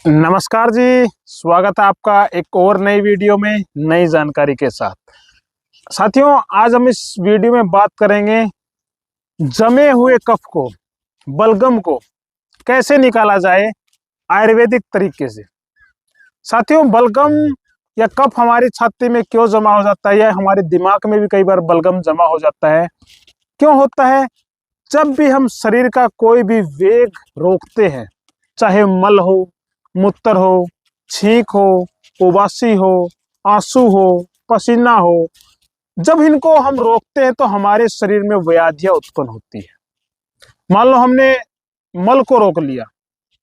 नमस्कार जी। स्वागत है आपका एक और नई वीडियो में नई जानकारी के साथ। साथियों, आज हम इस वीडियो में बात करेंगे जमे हुए कफ को, बलगम को कैसे निकाला जाए आयुर्वेदिक तरीके से। साथियों, बलगम या कफ हमारी छाती में क्यों जमा हो जाता है या हमारे दिमाग में भी कई बार बलगम जमा हो जाता है, क्यों होता है? जब भी हम शरीर का कोई भी वेग रोकते हैं, चाहे मल हो, मूत्र हो, छींक हो, उबासी हो, आंसू हो, पसीना हो, जब इनको हम रोकते हैं तो हमारे शरीर में व्याधियां उत्पन्न होती है। मान लो हमने मल को रोक लिया,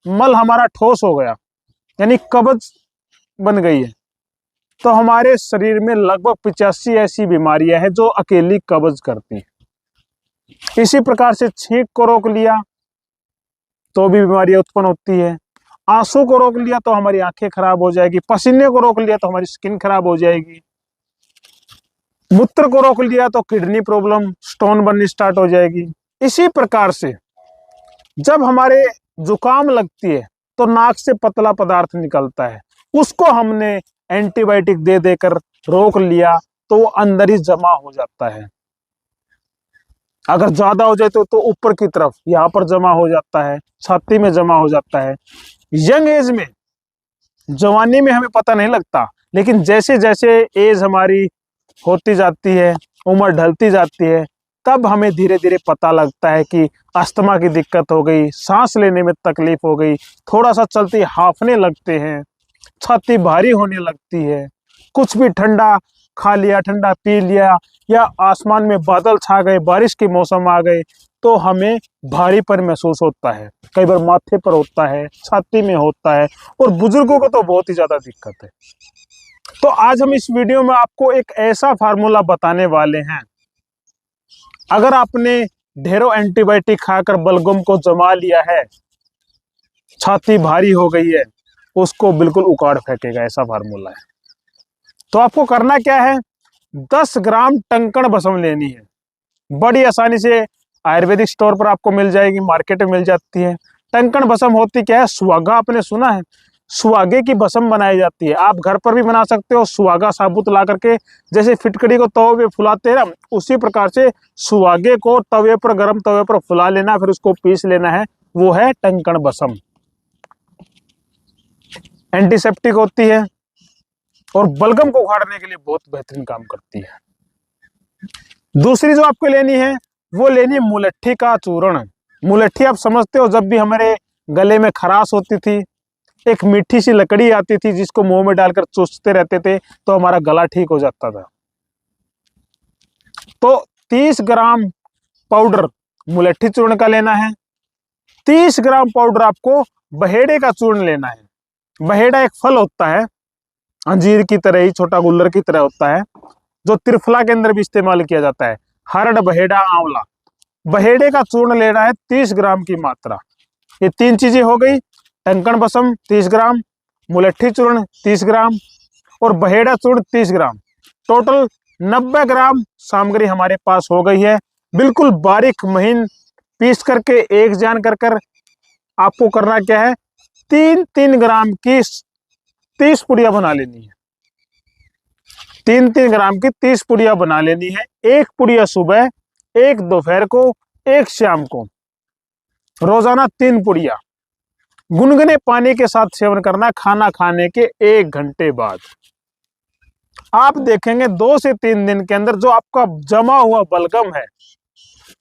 मल हमारा ठोस हो गया, यानी कब्ज बन गई है, तो हमारे शरीर में लगभग 85 ऐसी बीमारियां हैं जो अकेली कब्ज करती हैं। इसी प्रकार से छींक को रोक लिया तो भी बीमारियां उत्पन्न होती है। आंसू को रोक लिया तो हमारी आंखें खराब हो जाएगी, पसीने को रोक लिया तो हमारी स्किन खराब हो जाएगी, मूत्र को रोक लिया तो किडनी प्रॉब्लम, स्टोन बननी स्टार्ट हो जाएगी। इसी प्रकार से जब हमारे जुकाम लगती है तो नाक से पतला पदार्थ निकलता है, उसको हमने एंटीबायोटिक दे देकर रोक लिया तो वो अंदर ही जमा हो जाता है। अगर ज्यादा हो जाए तो ऊपर की तरफ यहाँ पर जमा हो जाता है, छाती में जमा हो जाता है। यंग एज में, जवानी में हमें पता नहीं लगता, लेकिन जैसे जैसे एज हमारी होती जाती है, उम्र ढलती जाती है, तब हमें धीरे धीरे पता लगता है कि अस्थमा की दिक्कत हो गई, सांस लेने में तकलीफ हो गई, थोड़ा सा चलते हांफने लगते हैं, छाती भारी होने लगती है, कुछ भी ठंडा खा लिया, ठंडा पी लिया, या आसमान में बादल छा गए, बारिश के मौसम आ गए तो हमें भारीपन महसूस होता है। कई बार माथे पर होता है, छाती में होता है, और बुजुर्गों को तो बहुत ही ज्यादा दिक्कत है। तो आज हम इस वीडियो में आपको एक ऐसा फार्मूला बताने वाले हैं, अगर आपने ढेरों एंटीबायोटिक खाकर बलगम को जमा लिया है, छाती भारी हो गई है, उसको बिल्कुल उखाड़ फेंकेगा, ऐसा फार्मूला है। तो आपको करना क्या है? 10 ग्राम टंकण भस्म लेनी है। बड़ी आसानी से आयुर्वेदिक स्टोर पर आपको मिल जाएगी, मार्केट में मिल जाती है। टंकण भस्म होती क्या है? सुहागा आपने सुना है? सुहागे की भस्म बनाई जाती है। आप घर पर भी बना सकते हो। सुहागा साबुत ला करके, जैसे फिटकड़ी को तवे पे फुलाते हैं ना, उसी प्रकार से सुहागे को तवे पर, गर्म तवे पर फुला लेना, फिर उसको पीस लेना है। वो है टंकण भस्म। एंटीसेप्टिक होती है और बलगम को उखाड़ने के लिए बहुत बेहतरीन काम करती है। दूसरी जो आपको लेनी है, वो लेनी है मुलट्ठी का चूर्ण। मुलट्ठी आप समझते हो, जब भी हमारे गले में खराश होती थी, एक मीठी सी लकड़ी आती थी जिसको मुंह में डालकर चूसते रहते थे तो हमारा गला ठीक हो जाता था। तो 30 ग्राम पाउडर मुलट्ठी चूर्ण का लेना है। 30 ग्राम पाउडर आपको बहेड़े का चूर्ण लेना है। बहेड़ा एक फल होता है, अंजीर की तरह ही, छोटा गुल्लर की तरह होता है, जो त्रिफला के अंदर भी इस्तेमाल किया जाता है। हरड़, बहेड़ा, आंवला। बहेड़े का चूर्ण लेना है 30 ग्राम की मात्रा। ये 3 चीजें हो गई। टंकण भस्म 30 ग्राम, मुलट्ठी चूर्ण 30 ग्राम और बहेड़ा चूर्ण 30 ग्राम। टोटल 90 ग्राम सामग्री हमारे पास हो गई है। बिल्कुल बारीक महीन पीस करके, एक जान कर आपको करना क्या है? 3-3 ग्राम की 30 पुड़िया बना लेनी है। 3-3 ग्राम की 30 पुड़िया बना लेनी है। एक पुड़िया सुबह, एक दोपहर को, एक शाम को। रोजाना 3 पुड़िया गुनगुने पानी के साथ सेवन करना, खाना खाने के 1 घंटे बाद। आप देखेंगे 2 से 3 दिन के अंदर जो आपका जमा हुआ बलगम है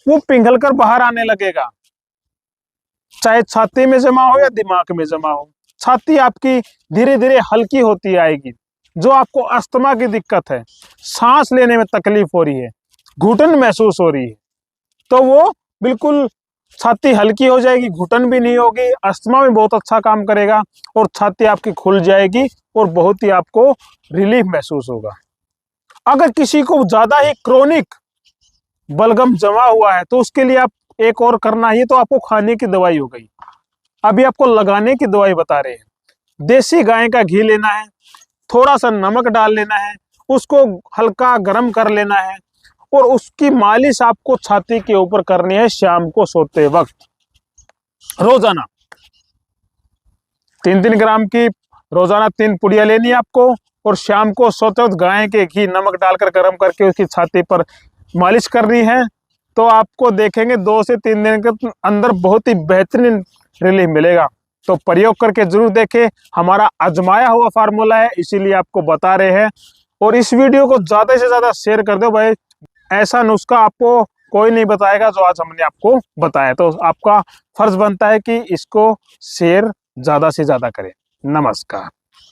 वो पिघल कर बाहर आने लगेगा, चाहे छाती में जमा हो या दिमाग में जमा हो। छाती आपकी धीरे धीरे हल्की होती आएगी। जो आपको अस्थमा की दिक्कत है, सांस लेने में तकलीफ हो रही है, घुटन महसूस हो रही है, तो वो बिल्कुल छाती हल्की हो जाएगी, घुटन भी नहीं होगी, अस्थमा में बहुत अच्छा काम करेगा और छाती आपकी खुल जाएगी और बहुत ही आपको रिलीफ महसूस होगा। अगर किसी को ज्यादा ही क्रोनिक बलगम जमा हुआ है तो उसके लिए आप एक और करना ही, तो आपको खाने की दवाई हो गई। अभी आपको लगाने की दवाई बता रहे हैं। देसी गाय का घी लेना है, थोड़ा सा नमक डाल लेना है, उसको हल्का गर्म कर लेना है और उसकी मालिश आपको छाती के ऊपर करनी है शाम को सोते वक्त, रोजाना। 3-3 ग्राम की रोजाना 3 पुड़िया लेनी है आपको, और शाम को सोते वक्त गाय के घी नमक डालकर गर्म करके उसकी छाती पर मालिश करनी है। तो आपको देखेंगे 2 से 3 दिन के अंदर बहुत ही बेहतरीन रिलीफ मिलेगा। तो प्रयोग करके जरूर देखें, हमारा आजमाया हुआ फार्मूला है, इसीलिए आपको बता रहे हैं। और इस वीडियो को ज़्यादा से ज़्यादा शेयर कर दो भाई, ऐसा नुस्खा आपको कोई नहीं बताएगा जो आज हमने आपको बताया। तो आपका फर्ज बनता है कि इसको शेयर ज़्यादा से ज़्यादा करें। नमस्कार।